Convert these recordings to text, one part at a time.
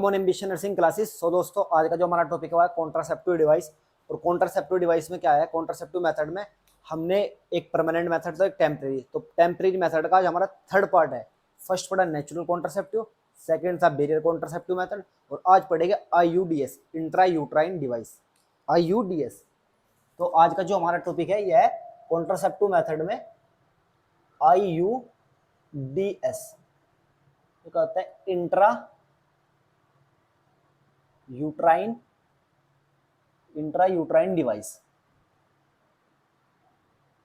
On ambition nursing classes. So दोस्तों, आज का जो हमारा टॉपिक है कॉन्ट्रासेप्टिव डिवाइस। और कॉन्ट्रासेप्टिव डिवाइस में क्या है, कॉन्ट्रासेप्टिव मेथड में हमने एक परमानेंट मेथड तो एक टेम्परेरी, तो टेम्परेरी मेथड का हमारा थर्ड पार्ट है। फर्स्ट पढ़ा नेचुरल कॉन्ट्रासेप्टिव, सेकंड था बेरियर कॉन्ट्रासेप्टिव मेथड, और आज पढ़ेगा आईयूडीएस, इंट्रा यूट्राइन डिवाइस, आईयूडीएस। तो आज का जो हमारा टॉपिक है यह है कॉन्ट्रासेप्टिव मेथड में आईयूडीएस, तो क्या होता है intra uterine intrauterine device.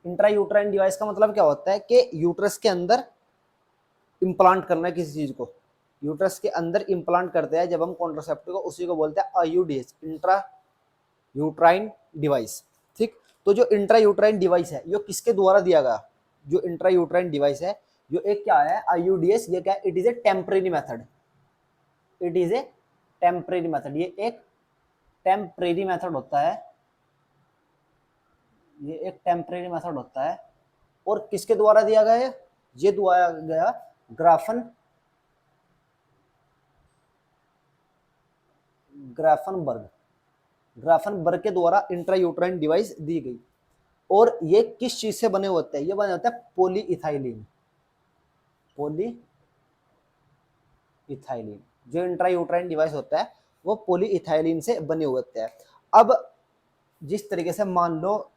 Intrauterine device का मतलब क्या होता है कि यूट्रस के अंदर इंप्लांट करना है किसी चीज को, यूट्रस के अंदर इंप्लांट करते हैं जब हम कॉन्ट्रासेप्टिव को, उसी को बोलते हैं आईयूडीएस, इंट्रा यूट्राइन डिवाइस। ठीक, तो जो इंट्रायूट्राइन डिवाइस है ये किसके द्वारा दिया गया, जो इंट्रायूट्राइन डिवाइस है जो एक क्या है आईयूडीएस, ये क्या है, it is a temporary method, it is a temporary method, ये एक टेम्परेरी मेथड होता है, ये एक टेम्परेरी मेथड होता है। और किसके द्वारा दिया गया है, ये दिया गया ग्राफनबर्ग ग्राफनबर्ग के द्वारा इंट्रायूट्राइन डिवाइस दी गई। और ये किस चीज से बने होते हैं, ये बने होते हैं पॉलीइथाइलिन, पॉलीइथाइलिन। जो इंट्रायूट्राइन डिवाइस होता है वो पॉलीइथाइलिन से बने हुए होते हैं। अब जिस तरीके से मान लो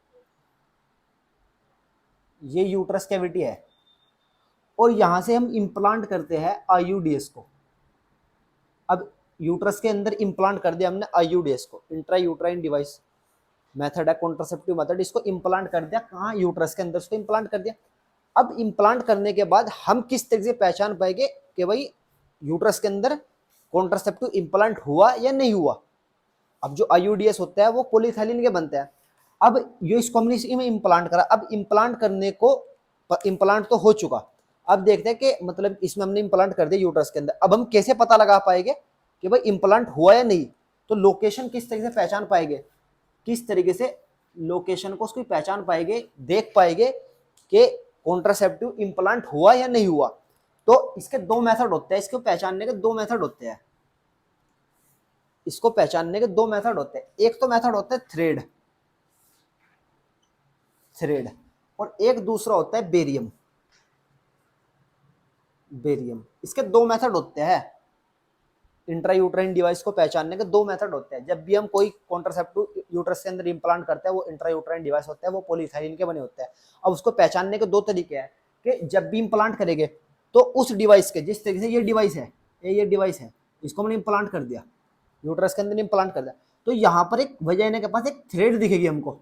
ये यूट्रस कैविटी है और यहां से हम इंप्लांट करते हैं आईयूडीएस को। अब यूट्रस के अंदर इंप्लांट कर दिया हमने आईयूडीएस को, इंट्रायूट्राइन डिवाइस मेथड है कॉन्ट्रासेप्टिव मेथड, इसको इंप्लांट कर दिया कहाँ, यूट्रस के अंदर, इसको इंप्लांट कर दिया। अब इंप्लांट करने के बाद हम किस तरीके से पहचान पाएंगे कि भाई यूट्रस के अंदर कॉन्ट्रासेप्टिव इंप्लांट हुआ या नहीं हुआ। अब जो आईयूडीएस होता है वो पॉलीथाइलिन के बनते हैं। अब ये इसको हमने इसी में इंप्लांट करा, अब इंप्लांट करने को, इंप्लांट तो हो चुका, अब देखते हैं कि मतलब इसमें हमने इंप्लांट कर दिया यूट्रस के अंदर। अब हम कैसे पता लगा पाएंगे कि भाई इंप्लांट हुआ या नहीं, तो लोकेशन किस तरीके से पहचान पाएंगे, किस तरीके से लोकेशन को उसकी पहचान पाएंगे, देख पाएंगे कि कॉन्ट्रासेप्टिव इंप्लांट हुआ या नहीं हुआ। तो इसके दो मेथड होते हैं, इसको पहचानने के दो मेथड होते हैं, इसको पहचानने के दो मेथड होते हैं। एक तो मेथड होता है थ्रेड, और एक दूसरा होता है बेरियम, इसके दो मेथड होते हैं। इंट्रायूट्राइन डिवाइस को पहचानने के दो मेथड होते हैं। जब भी हम कोई कॉन्ट्रासेप्टिव यूट्रस के अंदर इंप्लांट करते हैं, वो इंट्रायूट्राइन डिवाइस होता है, वो पॉलीथाइलिन के बने होते हैं। अब उसको पहचानने के दो तरीके हैं कि जब भी इंप्लांट करेंगे तो उस डिवाइस के, जिस तरीके से ये डिवाइस है, ये डिवाइस है, इसको हमने इंप्लांट कर दिया, यूट्रस के अंदर इंप्लांट कर दिया, तो यहाँ पर एक वजाइना के पास एक थ्रेड दिखेगी हमको,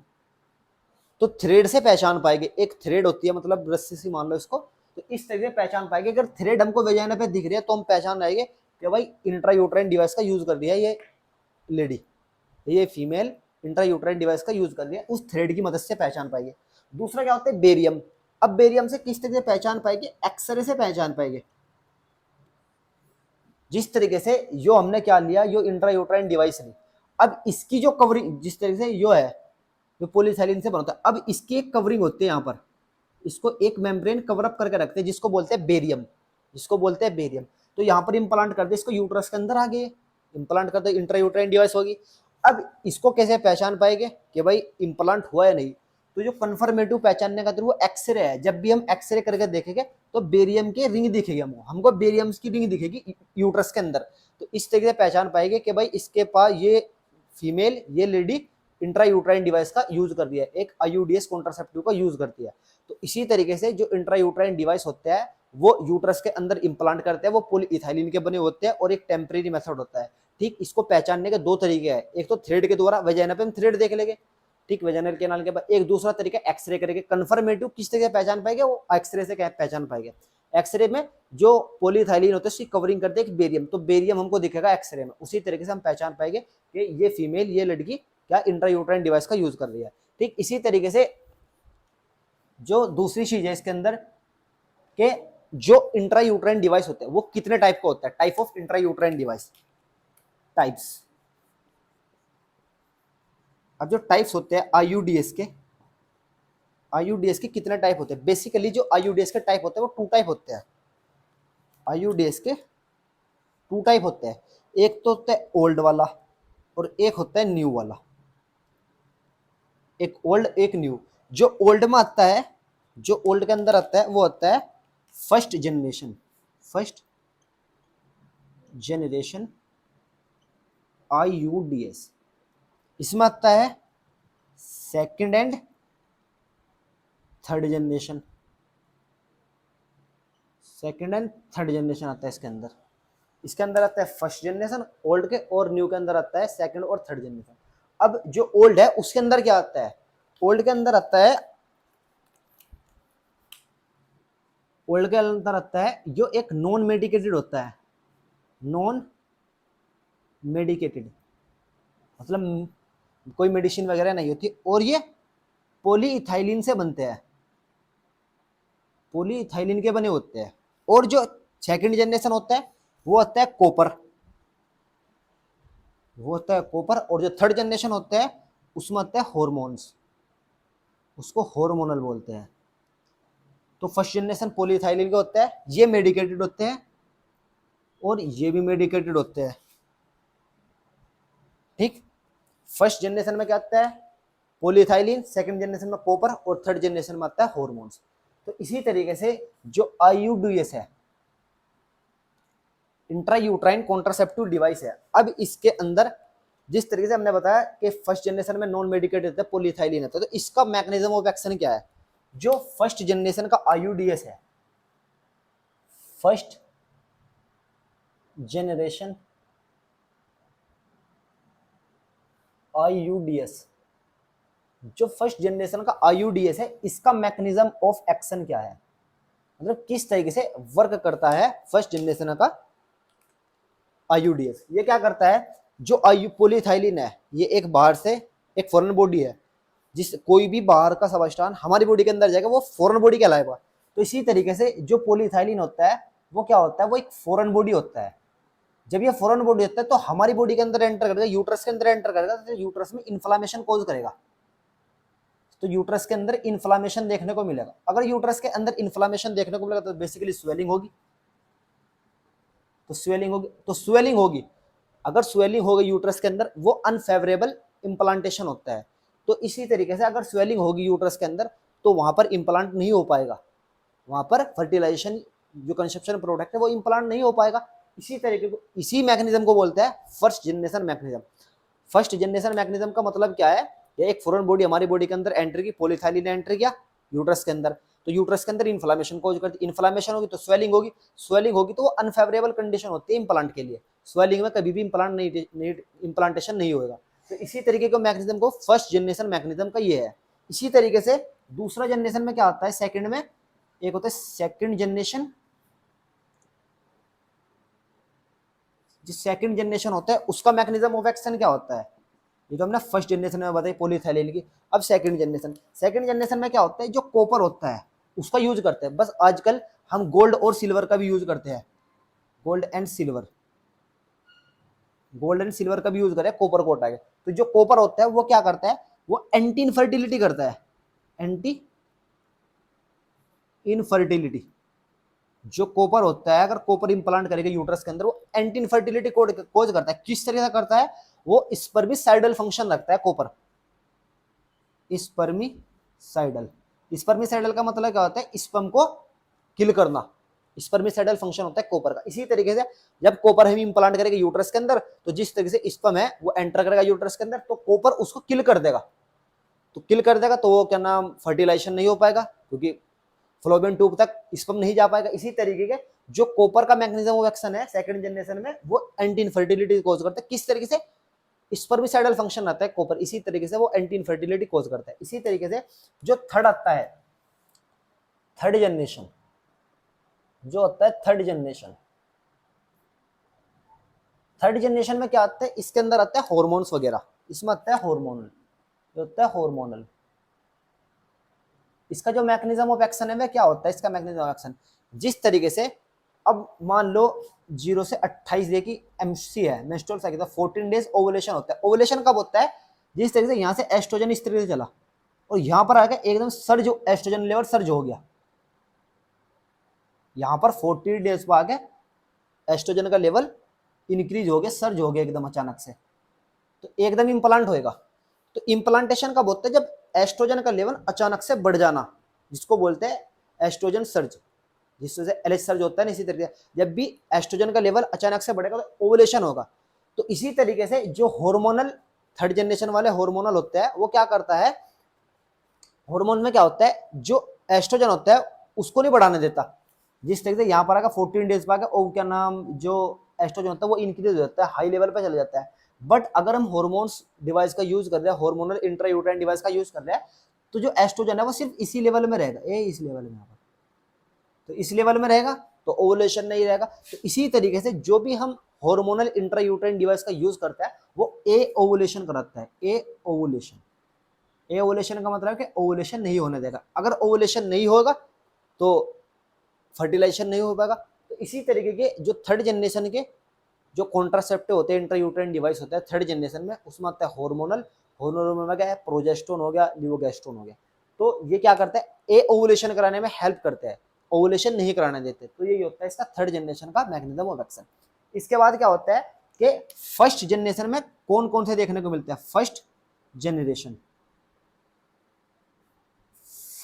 तो थ्रेड से पहचान पाएंगे। एक थ्रेड होती है मतलब रस्सी सी मान लो इसको, तो इस तरीके से पहचान पाएंगे। अगर थ्रेड हमको वेजाइना पे दिख रही है तो हम पहचान पाएंगे कि भाई इंट्रायूट्राइन डिवाइस का यूज कर दिया है ये लेडी, ये फीमेल इंट्रायूट्राइन डिवाइस का यूज कर दिया, उस थ्रेड की मदद से पहचान पाएंगे। दूसरा क्या होता है बेरियम। अब बेरियम से किस तरीके से पहचान पाएंगे, एक्सरे से पहचान पाएंगे। जिस तरीके से जो हमने क्या लिया, यो इंट्रायूट्राइन डिवाइस ली, अब इसकी जो कवरिंग, जिस तरीके से यो है जो पॉलीथाइलिन से बनता है, अब इसकी एक कवरिंग होती है यहाँ पर, इसको एक मेम्ब्रेन कवर अप करके रखते हैं जिसको बोलते हैं बेरियम, तो यहाँ पर इंप्लांट कर दे, इसको यूट्रस के अंदर आ गए, इंप्लांट कर दे, इंट्रायूट्राइन डिवाइस होगी। अब इसको कैसे पहचान पाएंगे कि भाई इंप्लांट हुआ या नहीं, तो जो कंफर्मेटिव पहचानने का वो एक्सरे है। जब भी हम एक्सरे करके देखेंगे तो बेरियम की रिंग दिखेगी, हमको बेरियम की रिंग दिखेगी यूट्रस के अंदर, तो इस तरीके से पहचान पाएंगे कि भाई इसके पास ये फीमेल, ये लेडी इंट्रायूट्राइन डिवाइस का यूज कर दिया है, एक आईयूडीएस कॉन्ट्रासेप्टिव का यूज करती है। तो इसी तरीके से जो इंट्रायूट्राइन डिवाइस होते हैं वो यूट्रस के अंदर इंप्लांट करते हैं, वो पॉलीइथाइलिन के बने होते हैं, और एक टेम्परेरी मेथड होता है। ठीक, इसको पहचानने के दो तरीके हैं, एक तो थ्रेड के द्वारा, वजाइना पे हम थ्रेड देख लेंगे, ठीक, वजाइनल कैनाल के बाद। एक दूसरा तरीका एक्सरे करके, कंफर्मेटिव किस तरीके से पहचान पाएंगे, वो एक्सरे से पहचान पाएंगे। एक्सरे में जो पॉलीथाइलिन होता है उसकी कवरिंग करते हैं बेरियम, तो बेरियम हमको दिखेगा एक्सरे में, उसी तरीके से हम पहचान पाएंगे कि ये फीमेल, ये लड़की क्या इंट्रायूट्राइन डिवाइस का यूज कर रही है। ठीक, इसी तरीके से जो दूसरी चीज है इसके अंदर के जो इंट्रायूट्राइन डिवाइस होते हैं वो कितने टाइप का होता है, type of intrauterine device, types. अब जो टाइप्स होते हैं आईयूडीएस के कितने टाइप होते हैं, बेसिकली जो आईयूडीएस के टाइप होते हैं वो टू टाइप होते हैं। आईयूडीएस के टू टाइप होते हैं, एक तो होता है ओल्ड वाला और एक होता है न्यू वाला, एक ओल्ड एक न्यू। जो ओल्ड में आता है, जो ओल्ड के अंदर आता है वो आता है first generation, first generation IUDS। इसमें आता है second and third generation, second and third generation आता है इसके अंदर। इसके अंदर आता है फर्स्ट जनरेशन ओल्ड के, और न्यू के अंदर आता है सेकंड और थर्ड जनरेशन। अब जो ओल्ड है उसके अंदर क्या आता है, ओल्ड के अंदर आता है, ओल्ड के अंदर आता है जो एक नॉन मेडिकेटेड होता है, नॉन मेडिकेटेड मतलब कोई मेडिसिन वगैरह नहीं होती, और ये पॉलीइथाइलिन से बनते हैं, पॉलीइथाइलिन के बने होते हैं। और जो सेकंड जनरेशन होता है वो होता है कॉपर, वो होता है कॉपर। और जो थर्ड जनरेशन होता है उसमें आता है हॉर्मोन्स, उसको हॉर्मोनल बोलते हैं। तो फर्स्ट जनरेशन पॉलीइथाइलिन का होता है, ये मेडिकेटेड होते हैं और ये भी मेडिकेटेड होते हैं, ठीक। फर्स्ट जनरेशन में क्या आता है, पॉलीइथाइलिन, सेकंड जनरेशन में कॉपर, और थर्ड जनरेशन में आता है हॉर्मोन्स। तो इसी तरीके से जो IUDS है, इंट्रा यूट्राइन कॉन्ट्रासेप्टिव डिवाइस है, अब इसके अंदर जिस तरीके से हमने बताया कि फर्स्ट जनरेशन में नॉन मेडिकेटेड होता है, पॉलीइथाइलिन होता है, तो इसका मैकेनिज्म ऑफ एक्शन क्या है। जो फर्स्ट जनरेशन का IUDS है, फर्स्ट जनरेशन IUDS, जो फर्स्ट जनरेशन का IUDS है, इसका मैकेनिज्म ऑफ एक्शन क्या है, मतलब किस तरीके से वर्क करता है फर्स्ट जनरेशन का IUDS। ये क्या करता है, जो पॉलीइथाइलिन है ये एक बाहर से, एक फॉरेन बॉडी है, जिस कोई भी बाहर का सबस्टांस हमारी बॉडी के अंदर जाएगा वो फॉरेन बॉडी कहलाएगा। तो इसी तरीके से जो पॉलीइथाइलिन होता है वो क्या होता है, वो एक फॉरेन बॉडी होता है। जब ये फॉरेन बॉडी होता है तो हमारी बॉडी के अंदर एंटर करेगा, यूट्रस के अंदर एंटर करेगा, तो यूट्रस में इन्फ्लामेशन कॉज करेगा, तो यूट्रस के अंदर इन्फ्लामेशन देखने को मिलेगा। अगर यूट्रस के अंदर इन्फ्लामेशन देखने को मिलेगा तो बेसिकली स्वेलिंग होगी, तो स्वेलिंग होगी, तो स्वेलिंग होगी। अगर स्वेलिंग हो गई यूट्रस के अंदर वो अनफेवरेबल इम्प्लांटेशन होता है। तो इसी तरीके से अगर स्वेलिंग होगी यूट्रस के अंदर तो वहां पर इम्प्लांट नहीं हो पाएगा, वहां पर फर्टिलाइजेशन जो कंसेप्शन प्रोडक्ट है वो इम्प्लांट नहीं हो पाएगा। इसी तरीके को, इसी मैकेनिज्म को बोलते हैं first generation mechanism. First generation mechanism का मतलब क्या है, ये एक फॉरेन बॉडी हमारी बॉडी के अंदर एंटर की, पॉलीथाइलिन ने एंटर किया यूट्रस के अंदर, तो यूट्रस के अंदर इन्फ्लामेशन कॉज करती, इन्फ्लामेशन होगी तो स्वेलिंग होगी, स्वेलिंग होगी तो वो अनफेवरेबल कंडीशन होती है इम्प्लांट के लिए, स्वेलिंग में कभी भी इम्प्लांटेशन नहीं होगा। तो इसी तरीके का मैकेनिज्म को फर्स्ट जनरेशन मैकेनिज्म का ये है। इसी तरीके से दूसरा जनरेशन में क्या होता है, सेकंड में एक होता है सेकंड जनरेशन, जिस सेकंड जनरेशन होता है उसका मैकेनिज्म ऑफ एक्शन क्या होता है, ये तो हमने फर्स्ट जनरेशन में बताई पॉलीथाइलिन की। अब सेकंड जनरेशन, सेकंड जनरेशन में क्या होता है, जो कॉपर होता है उसका यूज करते हैं, बस आजकल हम गोल्ड और सिल्वर का भी यूज करते हैं, gold and silver, gold and silver का भी यूज करें, कॉपर को हटा के। तो जो कॉपर होता है वो क्या करता है, वो एंटी इनफर्टिलिटी करता है, एंटी इनफर्टिलिटी। जो कॉपर होता है अगर कॉपर इंप्लांट करेगा यूट्रस के अंदर वो एंटी इनफर्टिलिटी कोज करता है। किस तरह से करता है, वो स्पर्मिसाइडल फंक्शन रखता है कॉपर, स्पर्मिसाइडल। स्पर्मिसाइडल का मतलब क्या होता है, स्पर्म को किल करना, स्पर्मिसाइडल फंक्शन होता है कॉपर का। इसी तरीके से जब कॉपर हम इंप्लांट करेगा यूट्रस के अंदर तो जिस तरीके से स्पर्म है वो एंटर करेगा यूट्रस के अंदर तो कॉपर उसको किल कर देगा, तो किल कर देगा तो वो क्या नाम फर्टिलाइजेशन नहीं हो पाएगा क्योंकि फ्लोबियन ट्यूब तक स्पर्म नहीं जा पाएगा। इसी तरीके के जो कॉपर का मैकेनिज्म ऑफ एक्शन है सेकंड जनरेशन में वो एंटी इनफर्टिलिटी कॉज करता है। किस तरीके से, स्पर्मिसाइडल फंक्शन रहता है कॉपर, इसी तरीके से वो एंटी इनफर्टिलिटी कॉज करता है। इसी तरीके से जो थर्ड आता है, थर्ड जनरेशन जो होता है थर्ड जनरेशन, थर्ड जनरेशन में क्या आता है, इसके अंदर आता है हॉर्मोन्स वगैरह, इसमें आता है हॉर्मोनल, जो होता है हॉर्मोनल। इसका जो मैकेनिज्म ऑफ एक्शन है वह क्या होता है, इसका मैकेनिज्म ऑफ एक्शन जिस तरीके से, अब मान लो 0 से 28 डे की एमसी है, मेंस्ट्रुअल साइकिल, 14 डेज ओवुलेशन होता है। ओवुलेशन कब होता है, जिस तरीके से यहाँ से एस्ट्रोजन इस तरीके से चला और यहाँ पर आके एकदम सर्ज, एस्ट्रोजन लेवल सर्ज हो गया, यहाँ पर 40 डेज पर आके एस्ट्रोजन का लेवल इंक्रीज हो गया, सर्ज हो गया एकदम अचानक से, तो एकदम इम्प्लांट होएगा। तो इम्प्लांटेशन कब होता है? जब एस्ट्रोजन का लेवल अचानक से बढ़ जाना, जिसको बोलते हैं एस्ट्रोजन सर्ज, जिससे एलएच सर्ज होता है ना, इसी तरीके जब भी एस्ट्रोजन का लेवल अचानक से बढ़ेगा तो ओवुलेशन होगा। तो इसी तरीके से जो हार्मोनल थर्ड जनरेशन वाले हार्मोनल होते हैं वो क्या करता है, हार्मोन में क्या होता है, जो एस्ट्रोजन होता है उसको नहीं बढ़ाने देता। जिस तरीके से यहाँ पर आकर 14 डेज बाद वो क्या नाम, जो एस्ट्रोजन होता है वो इंक्रीज हो जाता है, हाई लेवल पे चला जाता है। बट अगर हम हॉर्मोन्स डिवाइस का यूज कर रहे हैं, हार्मोनल इंट्रायूटेराइन डिवाइस का यूज कर रहे हैं, तो जो एस्ट्रोजन है वो सिर्फ इसी लेवल में रहेगा, ये इस लेवल में यहाँ पर, तो इस लेवल में रहेगा, तो ओवुलेशन नहीं रहेगा। तो इसी तरीके से जो भी हम हार्मोनल इंट्रायूटेराइन डिवाइस का यूज करता है वो ए ओवुलेशन कराता है, ए ओवुलेशन। ए ओवुलेशन का मतलब है कि ओवुलेशन नहीं होने देगा। अगर ओवुलेशन नहीं होगा तो फर्टिलाइजेशन नहीं हो पाएगा। तो इसी तरीके के जो थर्ड जनरेशन के जो कॉन्ट्रासेप्टिव होते हैं, इंट्रायूटेराइन डिवाइस होता है थर्ड जनरेशन में, उसमें आता है हार्मोनल, हार्मोनल में क्या है, प्रोजेस्टेरोन हो गया, लिवोगेस्ट्रोन हो गया। तो ये क्या करता है, ए ओवुलेशन कराने में हेल्प करते हैं, ओवुलेशन नहीं कराने देते। तो यही होता है इसका थर्ड जनरेशन का मैकेनिज्म ऑफ एक्शन। इसके बाद क्या होता है कि फर्स्ट जनरेशन में कौन कौन से देखने को मिलते हैं, फर्स्ट जनरेशन,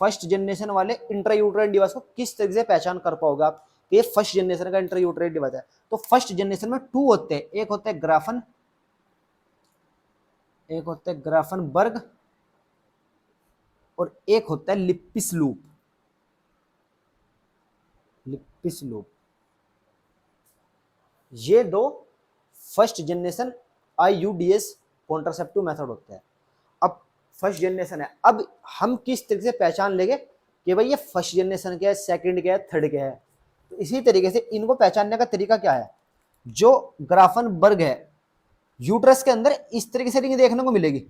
फर्स्ट जनरेशन वाले इंट्रायूटेराइन डिवाइस को किस तरीके से पहचान कर पाओगे आप, ये फर्स्ट जनरेशन का इंट्रायूटेराइन डिवाइस है। तो फर्स्ट जनरेशन में टू होते हैं, एक होता है ग्राफन, एक होता है ग्राफनबर्ग, और एक होता है लिपिस लूप, लिपिस लूप। ये दो फर्स्ट जनरेशन आईयूडीएस कॉन्ट्रासेप्टिव मेथड होते हैं। अब फर्स्ट जनरेशन है, अब हम किस तरीके से पहचान लेंगे कि भाई ये फर्स्ट जनरेशन क्या है, सेकंड क्या है, थर्ड क्या है। तो इसी तरीके से इनको पहचानने का तरीका क्या है, जो ग्राफनबर्ग है, यूट्रस के अंदर इस तरीके से रिंग देखने को मिलेगी,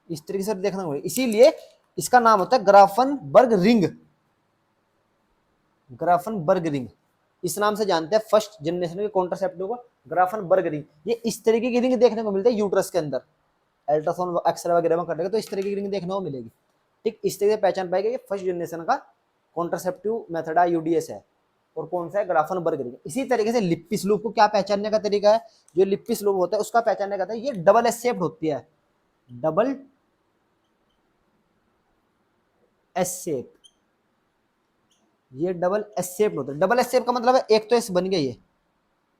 इस तरीके से देखने को मिलेगी, इसीलिए इसका नाम होता है ग्राफनबर्ग रिंग, ग्राफनबर्ग रिंग, इस नाम से जानते हैं फर्स्ट जनरेशन के कॉन्ट्रासेप्टिव को, ग्राफनबर्ग रिंग। ये इस तरीके की रिंग देखने को मिलती है यूट्रस के अंदर, अल्ट्रासाउंड एक्सरे वगैरह में करेगा तो इस तरीके की रिंग देखने को मिलेगी। ठीक, इस तरीके से पहचान पाएगा ये फर्स्ट जनरेशन का कॉन्ट्रासेप्टिव मेथड यूडीएस है, और कौन सा है, ग्राफनबर्ग रिंग। इसी तरीके से लिपिस लूप को क्या पहचानने का तरीका है, जो लिपिस लूप होता है उसका पहचानने का, ये डबल एस शेप्ड होती है, डबल एस शेप, ये डबल एस शेप होता है। डबल एस शेप का मतलब है एक तो एस बन गया ये,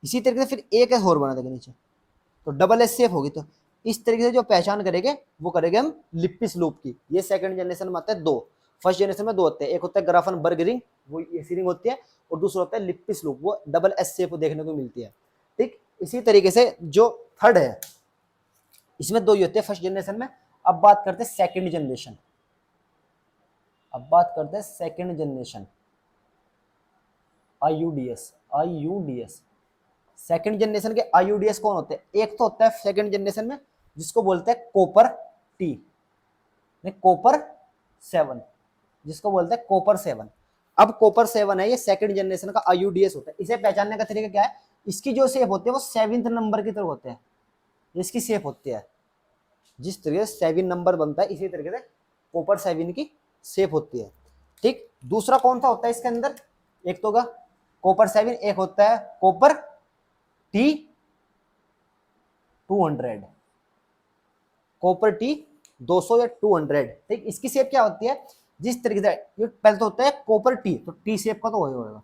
इसी तरीके से फिर एक एस और बना देगा नीचे, तो डबल एस शेप होगी। तो इस तरीके से जो पहचान करेंगे वो करेंगे हम लिपिस लूप की। ये सेकंड जनरेशन में आता है दो, फर्स्ट जनरेशन में दो होते हैं, एक होता है ग्राफनबर्ग रिंग, वो ऐसी रिंग होती है, और दूसरा होता है लिपिस लूप, वो डबल एस शेप देखने को मिलती है। ठीक, इसी तरीके से जो थर्ड है इसमें दो ही होते हैं फर्स्ट जनरेशन में। अब बात करते हैं सेकंड जनरेशन, अब बात करते हैं सेकंड जनरेशन आईयूडीएस, आईयूडीएस। सेकंड जनरेशन के आईयूडीएस कौन होते हैं, एक तो होता है सेकंड जनरेशन में जिसको बोलते हैं कॉपर टी, कॉपर 7, जिसको बोलते हैं कॉपर 7। अब कॉपर 7 है, ये सेकंड जनरेशन का आईयूडीएस होता है। इसे पहचानने का तरीका क्या है, इसकी जो शेप होती है वो 7th नंबर की तरफ होते हैं, इसकी शेप होती है, जिस तरीके से 7 नंबर बनता है इसी तरीके से कॉपर 7 की शेप होती है। ठीक, दूसरा कौन सा होता है इसके अंदर, एक तो होगा कॉपर 7, एक होता है कॉपर टी 200, कॉपर टी 200 या 200। ठीक, इसकी शेप क्या होती है, जिस तरीके से ये पहले तो होता है कॉपर टी, तो टी शेप का तो वही होगा।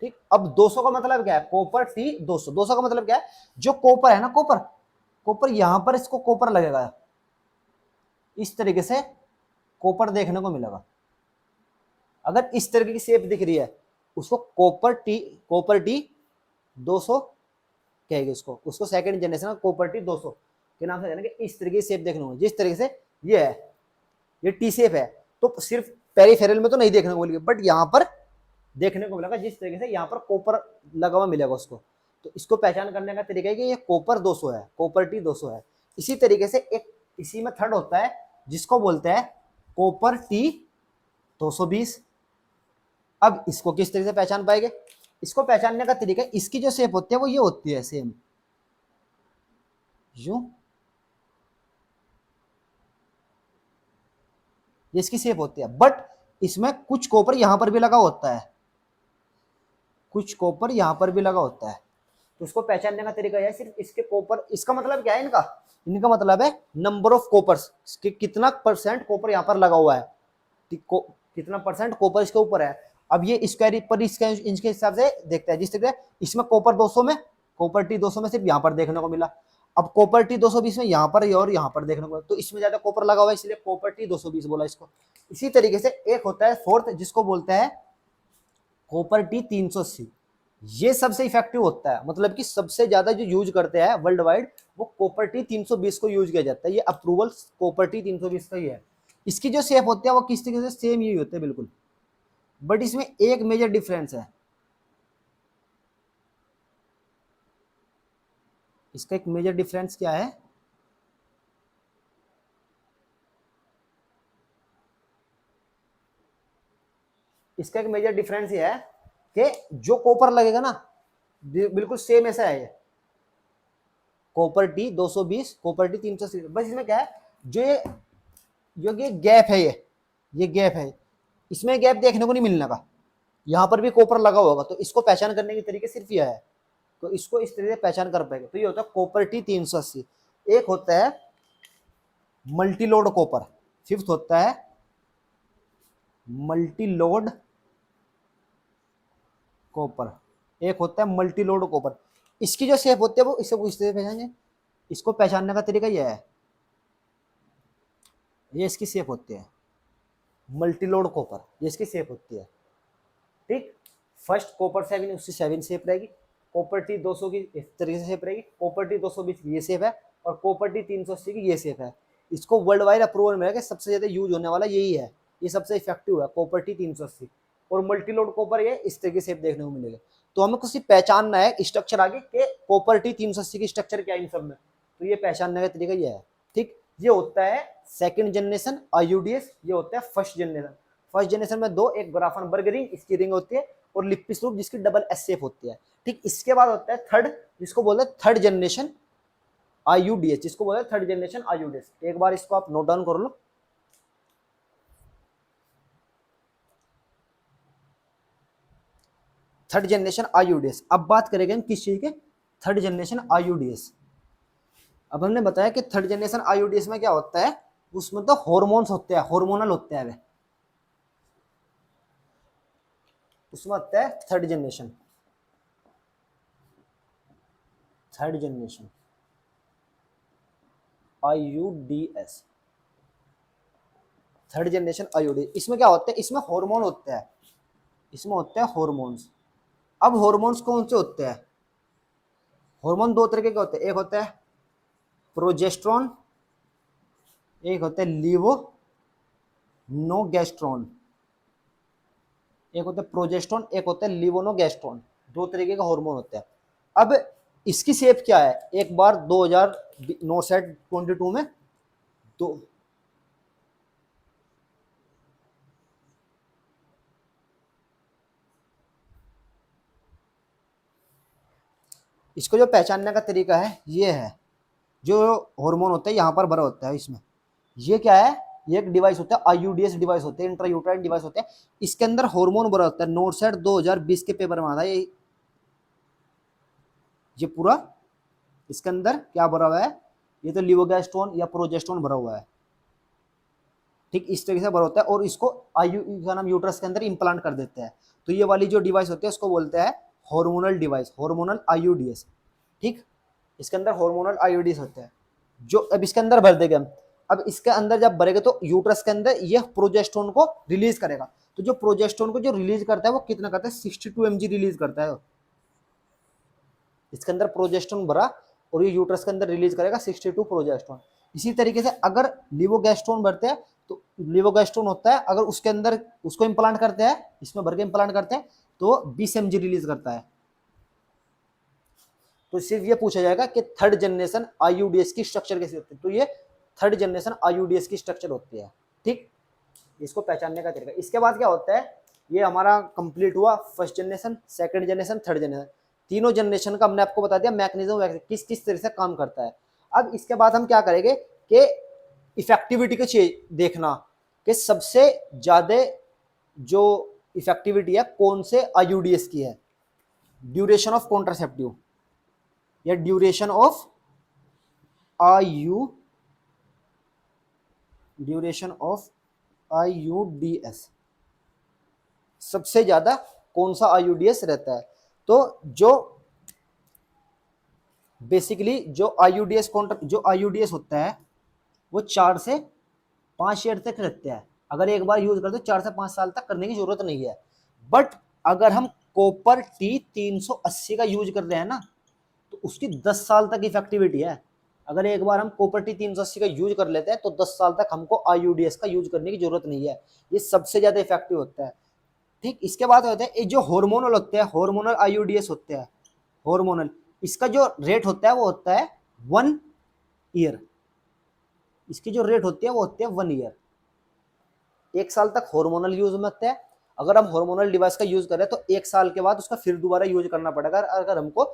ठीक, अब 200 का मतलब क्या है, कॉपर टी 200, 200 का मतलब क्या है, जो कॉपर है ना, कॉपर, कॉपर यहां पर इसको कॉपर लगेगा, इस तरीके से कॉपर देखने को मिलेगा। अगर इस तरीके की शेप दिख रही है उसको कॉपर टी 200 कहेंगे उसको, उसको सेकंड जनरेशन का कॉपर टी 200 के नाम से जानेंगे। इस तरीके की शेप देखने को, जिस तरीके से ये है, ये टी शेप है, तो सिर्फ पेरिफेरल में तो नहीं देखने को मिलेगी, बट यहाँ पर देखने को मिलेगा, जिस तरीके से यहाँ पर कॉपर लगा हुआ मिलेगा उसको। तो इसको पहचान करने का तरीका है कि ये कॉपर 200 है, कॉपर टी 200 है। इसी तरीके से एक इसी में थर्ड होता है जिसको बोलते हैं कॉपर टी 220। अब इसको किस तरीके से पहचान पाएंगे, इसको पहचानने का तरीका, इसकी जो शेप होती है वो ये होती है, सेम यूं, ये इसकी शेप होती है, बट इसमें कुछ कॉपर यहां पर भी लगा होता है, कुछ कॉपर यहाँ पर भी लगा होता है। तो उसको पहचानने का तरीका है सिर्फ इसके कॉपर, इसका मतलब क्या है इनका, इनका मतलब है नंबर ऑफ कॉपर्स, कितना परसेंट कॉपर यहाँ पर लगा हुआ है, कितना परसेंट कॉपर इसके ऊपर है। अब ये स्क्वायर पर इसका इंच के हिसाब से देखते हैं। जिस तरह इसमें कॉपर 200 में, कॉपर टी 200 में सिर्फ यहाँ पर देखने को मिला। अब कॉपर टी 220 में यहाँ पर और यहाँ पर देखने को, तो इसमें ज्यादा कॉपर लगा हुआ है इसलिए कॉपर टी 220 बोला इसको। इसी तरीके से एक होता है फोर्थ जिसको बोलते हैं कॉपर टी 380। ये सबसे इफेक्टिव होता है, मतलब कि सबसे ज्यादा जो यूज करते हैं वर्ल्ड वाइड वो कॉपर टी 320 को यूज किया जाता है। ये अप्रूवल कॉपर टी 320 का ही है। इसकी जो शेप होती है वो किस तरीके से सेम यही होते हैं बिल्कुल, बट इसमें एक मेजर डिफरेंस है। इसका एक मेजर डिफरेंस क्या है, इसका एक मेजर डिफरेंस ये है कि जो कॉपर लगेगा ना बिल्कुल सेम ऐसा है, कॉपर टी 220 कॉपर टी 380। बस इसमें क्या है, जो ये गैप है, ये गैप है, इसमें गैप देखने को नहीं मिलने का। यहाँ पर भी कॉपर लगा होगा तो इसको पहचान करने के तरीके सिर्फ यह है, तो इसको इस तरीके से पहचान कर पाएंगे। तो ये होता है कॉपर टी 380। एक होता है मल्टीलोड कॉपर, फिफ्थ होता है मल्टीलोड कॉपर, एक होता है मल्टीलोड कॉपर। इसकी जो शेप होती है वो इससे पूछते हैं पहचाने, इसको पहचानने का तरीका यह है, ये इसकी शेप होती है मल्टीलोड कॉपर, ये इसकी शेप होती है। ठीक, फर्स्ट कॉपर 7 उसकी 7 शेप रहेगी, कॉपर टी 200 की इस तरीके से शेप रहेगी, कॉपर टी 220 की ये शेप है और कॉपर टी 380 की ये शेप है। इसको वर्ल्ड वाइड अप्रूवल मिलेगा, सबसे ज्यादा यूज होने वाला यही है, ये सबसे इफेक्टिव है कॉपर टी 380। और मल्टीलोड कॉपर ये इस तरह की शेप देखने को मिलेगा। तो हमें कुछ पहचानना है स्ट्रक्चर आगे के कॉपर टी 380 की स्ट्रक्चर क्या है इन सब में, तो ये पहचानने का तरीका ये है। ठीक, ये होता है सेकंड जनरेशन आईयूडीएस, ये होता है फर्स्ट जनरेशन। फर्स्ट जनरेशन में दो, एक ग्राफन बर्ग रिंग इसकी रिंग होती है और लिप्पिस लूप जिसकी डबल एस शेप होती है। ठीक, इसके बाद होता है थर्ड, जिसको बोलते हैं थर्ड जनरेशन आईयूडीएस, जिसको बोलते हैं थर्ड जनरेशन आईयूडीएस। एक बार इसको आप नोट डाउन कर लो, थर्ड जनरेशन आईयूडीएस। अब बात करेंगे हम किस चीज के, थर्ड जनरेशन आईयूडीएस। अब हमने बताया कि थर्ड जनरेशन आईयूडीएस में क्या होता है, उसमें तो हॉर्मोन्स होते हैं, हार्मोनल होते हैं वे, उसमें होता है third generation, third generation आईयूडीएस, third generation आईयूडीएस। इसमें क्या होता है, इसमें हार्मोन होते हैं, इसमें होते हैं हॉर्मोन्स। अब हॉर्मोन्स कौन से होते हैं, हार्मोन दो तरीके के होते हैं, एक होता है प्रोजेस्टेरोन, एक होता है लीवोनोगेस्ट्रोन, एक होता है प्रोजेस्टेरोन, एक होता है लीवोनोगेस्ट्रोन, दो तरीके का हार्मोन होता है। अब इसकी शेप क्या है, एक बार 2009-22 में दो, इसको जो पहचानने का तरीका है ये है, जो हार्मोन होता है यहाँ पर भरा होता है इसमें, ये क्या है, ये एक डिवाइस होता है आईयूडीएस डिवाइस होते हैं, इंट्रायूट्राइन डिवाइस होते हैं, इसके अंदर हार्मोन भरा होता है। नोटसेट 2020 के पेपर में आता है ये पूरा, इसके अंदर क्या भरा हुआ है, ये तो लिवोगेस्ट्रोन या प्रोजेस्टेरोन भरा हुआ है। ठीक, इस तरीके से भरा होता है और इसको आयु का नाम यूट्रस के अंदर इम्प्लांट कर देते हैं। तो ये वाली जो डिवाइस होती है उसको बोलते हैं हार्मोनल डिवाइस, हार्मोनल आईयूडीएस। ठीक, इसके अंदर हार्मोनल आईयूडीएस होते हैं जो अब इसके अंदर भर देंगे हम। अब इसके अंदर जब भरेगा तो यूट्रस के अंदर ये प्रोजेस्टेरोन को रिलीज करेगा। तो जो प्रोजेस्टेरोन को जो रिलीज करता है वो कितना करता है, 62 mg रिलीज करता है। इसके अंदर प्रोजेस्टेरोन भरा और ये यूट्रस के अंदर रिलीज करेगा 62 प्रोजेस्टेरोन। इसी तरीके से अगर लिवोगेस्ट्रोन भरते हैं तो लिवोगेस्ट्रोन होता है, अगर उसके अंदर उसको इम्प्लांट करते हैं, इसमें भर के इम्प्लांट करते हैं तो 20 mg रिलीज करता है। तो सिर्फ ये पूछा जाएगा कि थर्ड जनरेशन आईयूडीएस की स्ट्रक्चर कैसी होती है, तो ये थर्ड जनरेशन आईयूडीएस की स्ट्रक्चर होती है। ठीक, इसको पहचानने का तरीका। इसके बाद क्या होता है, ये हमारा कंप्लीट हुआ first generation, second generation, third generation, तीनों जनरेशन का हमने आपको बता दिया मैकेनिज्म किस किस तरह से काम करता है। अब इसके बाद हम क्या करेंगे कि इफेक्टिविटी को देखना कि सबसे ज्यादा जो इफेक्टिविटी है कौन से आईयूडीएस की है। ड्यूरेशन ऑफ कॉन्ट्रासेप्टिव या ड्यूरेशन ऑफ आयु, ड्यूरेशन ऑफ आईयूडीएस, सबसे ज्यादा कौन सा आईयूडीएस रहता है? तो जो बेसिकली जो आईयूडीएस होता है वो 4 से 5 ईयर तक रहता है। अगर एक बार यूज कर दो 4 से 5 साल तक करने की जरूरत नहीं है। बट अगर हम कॉपर टी 380 का यूज कर रहे हैं ना, तो उसकी 10 साल तक इफेक्टिविटी है। अगर एक बार हम कॉपर टी 380 का यूज कर लेते हैं तो 10 साल तक हमको आईयूडीएस का यूज करने की जरूरत नहीं है। ये सबसे ज्यादा इफेक्टिव होता है। ठीक, इसके बाद होता है ये जो हार्मोनल होते हैं, हार्मोनल आईयूडीएस होते हैं, हार्मोनल, इसका जो रेट होता है वो होता है 1 ईयर। इसकी जो रेट होती है वो होती है 1 ईयर। 1 साल तक हार्मोनल यूज में होता है। अगर हम हार्मोनल डिवाइस का यूज करें तो 1 साल के बाद उसका फिर दोबारा यूज करना पड़ेगा अगर हमको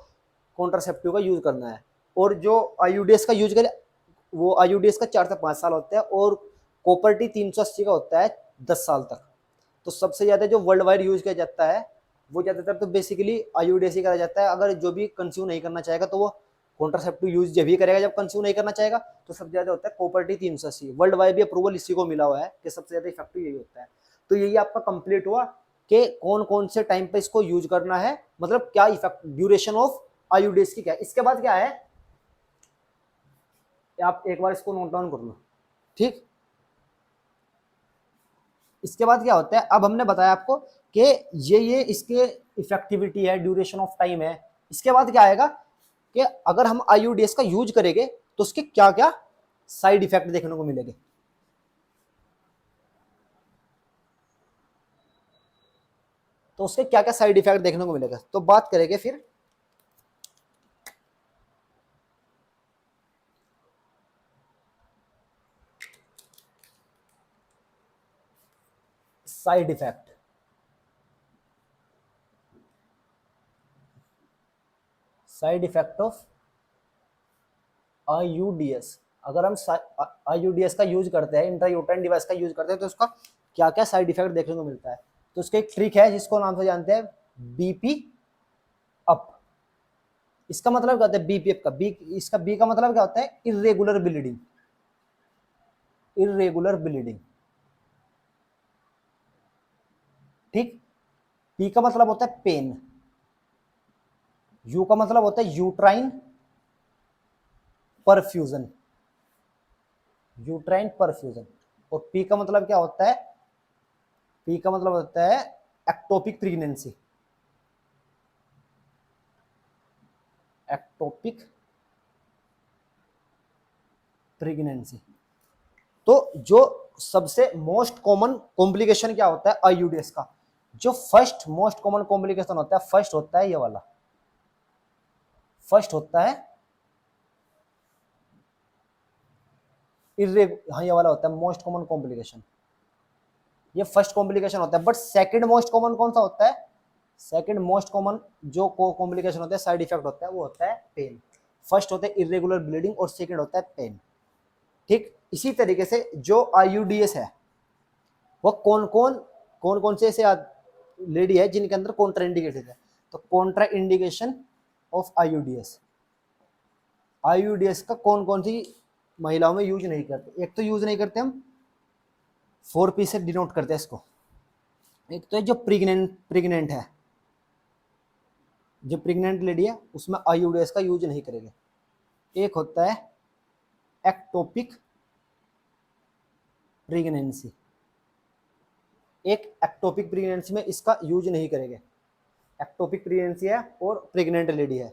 कॉन्ट्रासेप्टिव का यूज करना है। और जो आईयूडीएस का यूज करें वो आईयूडीएस का 4 से 5 साल होता है और कॉपर टी 380 का होता है 10 साल तक। तो सबसे ज्यादा जो वर्ल्ड वाइड यूज किया जाता है वो ज्यादातर तो बेसिकली आईयूडीएस ही करा जाता है। अगर जो भी कंज्यूम नहीं करना चाहेगा तो वो कॉन्ट्रासेप्टिव यूज जब भी करेगा जब कंज्यूम नहीं करना चाहेगा। तो सबसे ज्यादा होता है कॉपर टी 380। वर्ल्ड वाइड भी अप्रूवल इसी को मिला हुआ है कि सबसे ज्यादा इफेक्टिव यही होता है। तो यही आपका कंप्लीट हुआ कि कौन कौन से टाइम पे इसको यूज करना है, मतलब क्या इफेक्ट ड्यूरेशन ऑफ आईयूडीएस की क्या है। इसके बाद क्या है, आप एक बार इसको नोट डाउन कर लो। ठीक, इसके बाद क्या होता है, अब हमने बताया आपको कि ये इसके इफेक्टिविटी है, ड्यूरेशन ऑफ टाइम है। इसके बाद क्या आएगा कि अगर हम आईयूडीएस का यूज करेंगे तो उसके क्या क्या साइड इफेक्ट देखने को मिलेंगे। तो उसके क्या क्या साइड इफेक्ट देखने को मिलेगा, तो बात करेंगे फिर side effect. Side effect of आईयूडीएस। अगर हम आईयूडीएस का यूज करते हैं, इंट्रायूटेराइन डिवाइस का यूज करते हैं, तो उसका क्या क्या साइड इफेक्ट देखने को मिलता है। तो उसका एक ट्रिक है जिसको नाम से जानते हैं बीपी अप। इसका मतलब क्या होता है बीपीएफ का? बी, इसका बी का मतलब क्या होता है? Irregular bleeding. इरेगुलर ब्लीडिंग, ठीक। पी का मतलब होता है पेन। यू का मतलब होता है यूट्राइन परफ्यूजन, यूट्राइन परफ्यूजन। और पी का मतलब क्या होता है? पी का मतलब होता है एक्टोपिक प्रेगनेंसी, एक्टोपिक प्रेगनेंसी। तो जो सबसे मोस्ट कॉमन कॉम्प्लिकेशन क्या होता है आईयूडीएस का? जो फर्स्ट मोस्ट कॉमन कॉम्प्लिकेशन होता है, फर्स्ट होता है ये वाला, फर्स्ट होता है हाँ ये वाला होता है मोस्ट कॉमन कॉम्प्लिकेशन। ये फर्स्ट कॉम्प्लिकेशन होता है। बट सेकंड मोस्ट कॉमन कौन सा होता है? सेकंड मोस्ट कॉमन जो कॉम्प्लिकेशन होता है, साइड इफेक्ट होता है, वो होता है पेन। फर्स्ट होता है इरेगुलर ब्लीडिंग और सेकंड होता है पेन। ठीक, इसी तरीके से जो आईयूडीएस है वो कौन कौन से ऐसे लेडी है जिनके अंदर कॉन्ट्रा इंडिकेटेड है। तो कॉन्ट्रा इंडिकेशन ऑफ आईयूडीएस, आईयूडीएस का कौन कौन सी महिलाओं में यूज नहीं करते। एक तो यूज नहीं करते हम 4P से डिनोट करते हैं इसको। एक तो है जो प्रेग्नेंट है, जो प्रेग्नेंट लेडी है उसमें आईयूडीएस का यूज नहीं करेंगे। एक होता है एक्टोपिक प्रेगनेंसी, एक एक्टोपिक प्रेगनेंसी में इसका यूज नहीं करेंगे। एक्टोपिक प्रेगनेंसी है और प्रेग्नेंट लेडी है,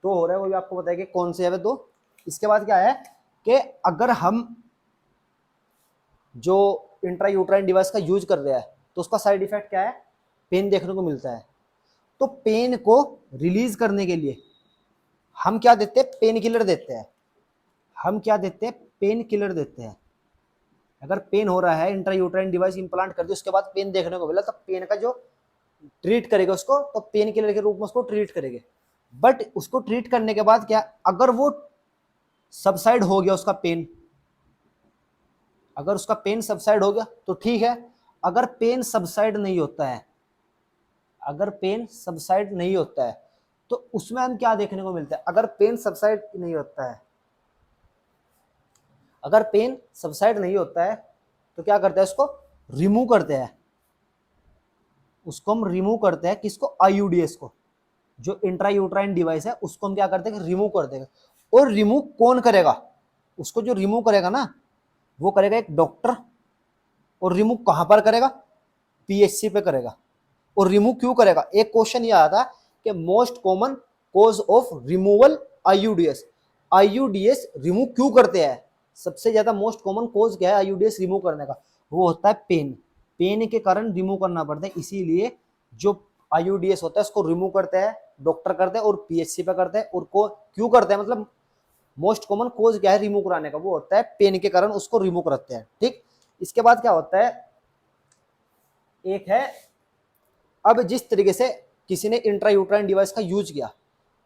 दो हो रहा है, वो भी आपको बताएंगे कौन से है वे दो। इसके बाद क्या है कि अगर हम जो इंट्रायूट्राइन डिवाइस का यूज कर रहे हैं तो उसका साइड इफेक्ट क्या है? पेन देखने को मिलता है। तो पेन को रिलीज करने के लिए हम क्या देते हैं? पेन किलर देते हैं। हम क्या देते हैं? पेन किलर देते हैं। अगर पेन हो रहा है, इंट्रायूट्राइन डिवाइस इंप्लांट कर दी, उसके बाद पेन देखने को मिला, तो पेन का जो ट्रीट करेगा उसको, तो पेन किलर के रूप में उसको ट्रीट करेंगे। बट उसको ट्रीट करने के बाद क्या, अगर वो सबसाइड हो गया उसका पेन, अगर उसका पेन सबसाइड हो गया तो ठीक है। अगर पेन सबसाइड नहीं होता है, अगर पेन सबसाइड नहीं होता है तो उसमें हम क्या देखने को मिलता है, अगर पेन सबसाइड नहीं होता है, अगर पेन सबसाइड नहीं होता है तो क्या करते हैं, उसको रिमूव करते हैं, उसको हम रिमूव करते हैं, किसको, आईयूडीएस को, जो इंट्रायूट्राइन डिवाइस है उसको हम क्या करते हैं, रिमूव कर देंगे। और रिमूव कौन करेगा, उसको जो रिमूव करेगा ना वो करेगा एक डॉक्टर। और रिमूव कहां पर करेगा, पीएचसी पे करेगा। और रिमूव क्यों करेगा, एक क्वेश्चन ये आया था कि most common cause of removal आईयूडीएस, आईयूडीएस remove क्यों करते हैं, सबसे ज्यादा मोस्ट कॉमन कॉज क्या है आईयूडीएस रिमूव करने का, वो होता है पेन, पेन के कारण रिमूव करना पड़ता है। इसीलिए जो आईयूडीएस होता है उसको रिमूव करते हैं, डॉक्टर करते हैं और पीएचसी पे करते हैं। और को क्यों करते हैं, मतलब मोस्ट कॉमन कोज क्या है रिमूव कराने का, वो होता है पेन के कारण उसको रिमूव करते हैं। ठीक, इसके बाद क्या होता है, एक है, अब जिस तरीके से किसी ने इंट्रायूट्राइन डिवाइस का यूज किया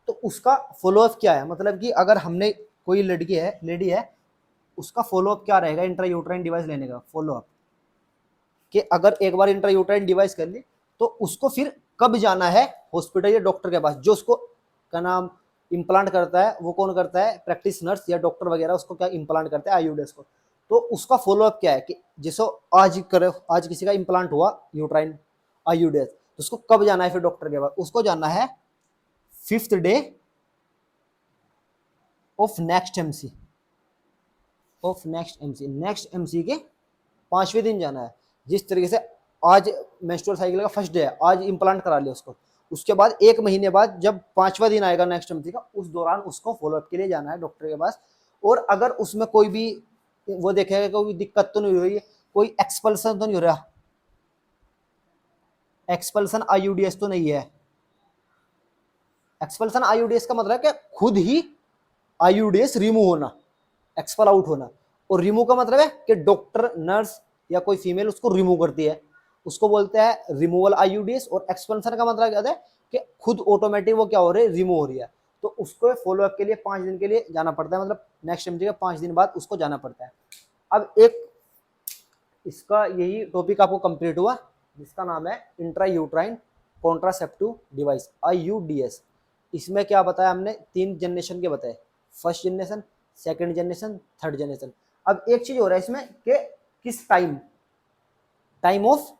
तो उसका फॉलोअप क्या है, मतलब कि अगर हमने कोई लड़की है, लेडी है, उसका फॉलोअप क्या रहेगा इंट्रायूट्राइन डिवाइस लेने का फॉलोअप, कि अगर एक बार इंट्रायूट्राइन डिवाइस कर ली तो उसको फिर कब जाना है हॉस्पिटल या डॉक्टर के पास, जो उसको का नाम इम्प्लांट करता है वो कौन करता है, प्रैक्टिस नर्स या डॉक्टर वगैरह उसको क्या इम्प्लांट करते हैं आईयूडीएस को। तो उसका फॉलोअप क्या है कि जैसे आज करे, आज किसी का इम्प्लांट हुआ यूट्राइन आईयूडीएस, तो उसको कब जाना है फिर डॉक्टर के पास, उसको जाना है 5th day of next MC, next MC के 5वें दिन जाना है। जिस तरीके से आज मेंस्ट्रुअल साइकिल का फर्स्ट डे है, आज इम्प्लांट करा लिया उसको, उसके बाद 1 महीने बाद जब 5वां दिन आएगा नेक्स्ट एमसी का, उस दौरान उसको फॉलोअप के लिए जाना है डॉक्टर के पास। और अगर उसमें कोई भी वो देखेगा कोई दिक्कत तो नहीं हो रही है, कोई एक्सपल्सन तो नहीं हो रहा, एक्सपल्सन आईयूडीएस तो नहीं है, एक्सपल्सन आईयूडीएस का मतलब है कि खुद ही आईयूडीएस रिमूव होना, एक्सपल आउट होना। और रिमूव का मतलब है कि डॉक्टर नर्स या कोई फीमेल उसको रिमूव करती है, उसको बोलते हैं रिमूवल आईयूडीएस। और एक्सपेंशन का मतलब क्या है कि खुद ऑटोमेटिक वो क्या हो रही है, रिमूव हो रही है। तो उसको फॉलोअप के लिए 5 दिन के लिए जाना पड़ता है, मतलब नेक्स्ट एमजी के 5 दिन बाद उसको जाना पड़ता है। अब एक इसका यही टॉपिक आपको कंप्लीट हुआ जिसका नाम है इंट्रायूट्राइन कॉन्ट्रासेप्टिव डिवाइस आईयूडीएस। इसमें क्या बताया हमने, 3 जनरेशन के बताए, first generation, second generation, third generation. अब एक चीज हो रहा है इसमें कि किस टाइम ऑफ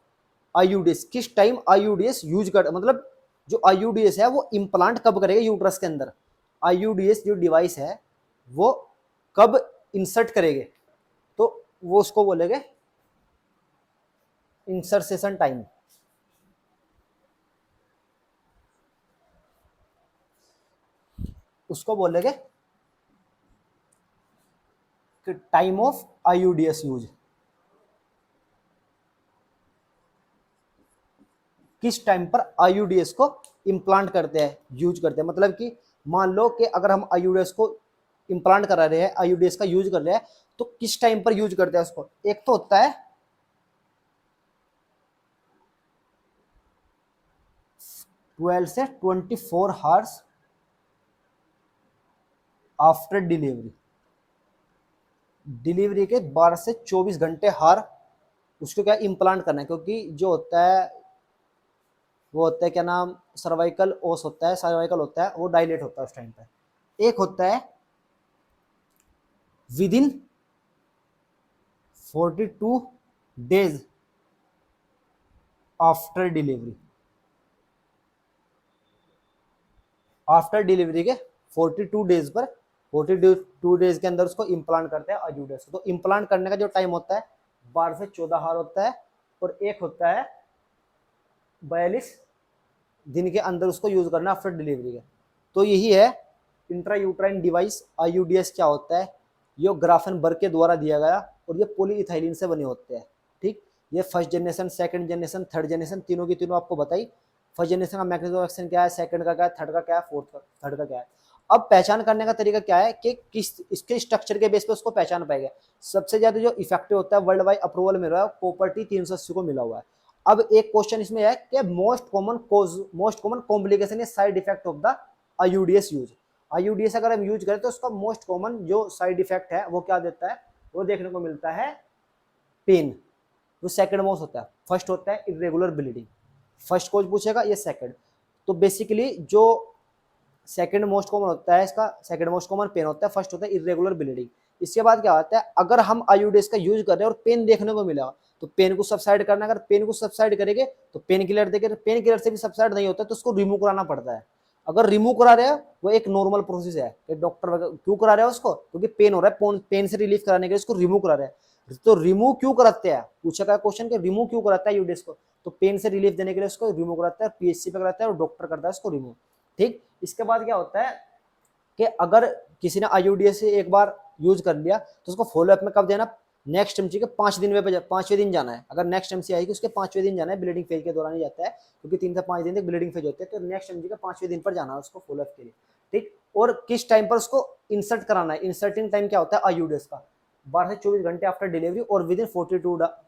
आईयूडीएस, किस टाइम आईयूडीएस यूज कर, मतलब जो आईयूडीएस है वो इम्प्लांट कब करेगा यूट्रस के अंदर, आईयूडीएस जो डिवाइस है वो कब इंसर्ट करेंगे, तो वो उसको बोलेंगे इंसर्सेशन टाइम। उसको बोलेंगे कि टाइम ऑफ आईयूडीएस यूज, किस टाइम पर आईयूडीएस को इम्प्लांट करते हैं, यूज करते हैं। मतलब कि मान लो कि अगर हम आईयूडीएस को इम्प्लांट करा रहे हैं, आईयूडीएस का यूज कर रहे हैं, तो किस टाइम पर यूज करते हैं उसको। एक तो होता है 12 से 24 आवर्स आफ्टर डिलीवरी, डिलीवरी के 12 से 24 घंटे हार उसको क्या इम्प्लांट करना है, क्योंकि जो होता है वो होता है क्या नाम, सर्वाइकल ओस होता है, सर्वाइकल होता है वो डायलेट होता है उस टाइम पे। एक होता है with in 42 days after delivery, after delivery के 42 डेज पर, 42 डेज के अंदर उसको इम्प्लांट करते हैं आईयूडीएस। तो इम्प्लांट करने का जो टाइम होता है 12 से 14 हार होता है। और एक होता है 42 दिन के अंदर उसको यूज करना आफ्टर डिलीवरी के। तो यही है इंट्रायूट्राइन डिवाइस आईयूडीएस क्या होता है, ये ग्राफेनबर्ग के द्वारा दिया गया और ये पॉलीइथाइलिन से बने होते हैं। ठीक, ये first generation, second generation, third generation, तीनों की तीनों आपको बताई। फर्स्ट जनरेशन का मैकेनिज्म ऑफ एक्शन क्या है, सेकंड का क्या है, थर्ड का क्या है, फोर्थ का, थर्ड का क्या है। अब पहचान करने का तरीका क्या है कि किस इसके स्ट्रक्चर के बेस पे उसको पहचान पाएगा। सबसे ज्यादा जो इफेक्टिव होता है वर्ल्ड वाइड अप्रूवल मिल रहा है कॉपर टी 380 को मिला हुआ है। अब एक क्वेश्चन इसमें है कि most common cause, most common complication या side effect of the IUDs use. IUDs अगर हम यूज करें तो उसका मोस्ट कॉमन जो साइड इफेक्ट है वो क्या देता है, वो देखने को मिलता है पेन, जो सेकंड मोस्ट होता है। फर्स्ट होता है इरेगुलर ब्लीडिंग, फर्स्ट कोज पूछेगा, ये सेकंड। तो बेसिकली जो सेकंड मोस्ट कॉमन होता है इसका, सेकंड मोस्ट कॉमन पेन होता है, फर्स्ट होता है इरेगुलर ब्लीडिंग। इसके बाद क्या होता है, अगर हम आईयूडीएस का यूज कर रहे हैं और पेन देखने को मिला तो पेन को सबसाइड करना, अगर पेन को सबसाइड करेंगे तो पेन किलर देंगे, पेन किलर से भी सबसाइड नहीं होता तो उसको रिमूव कराना पड़ता है। अगर रिमूव करा रहे हैं वो एक नॉर्मल प्रोसेस है कि डॉक्टर वगैरह क्यों करा रहे हैं उसको, क्योंकि पेन हो रहा है, पेन से रिलीफ कराने के लिए उसको रिमूव करा रहे हैं। तो रिमूव क्यों कराते हैं, पूछा गया क्वेश्चन कि रिमूव क्यों कराता है यूडीएस को, तो पेन से रिलीफ देने के लिए उसको रिमूव कराता है, पीएचसी पे कराता है और डॉक्टर करता है उसको रिमूव। ठीक, इसके बाद क्या होता है कि अगर किसी ने आईयूडीएस से एक बार यूज कर लिया तो उसको फॉलोअप में कब देना, नेक्स्ट एमसी के 5 दिन में, 5वें दिन जाना है। अगर नेक्स्ट एमसी आएगी उसके 5वें दिन जाना है, ब्लीडिंग फेज के दौरान ही जाता है, क्योंकि 3 से 5 दिन तक ब्लीडिंग फेज होते हैं, तो नेक्स्ट एमसी के 5वें दिन पर जाना है उसको फॉलोअप के लिए। ठीक, और किस टाइम पर उसको इंसर्ट कराना है, इंसर्टिंग टाइम क्या होता है आईयूडीएस का, 12 से 24 घंटे आफ्टर डिलीवरी और विद इन 42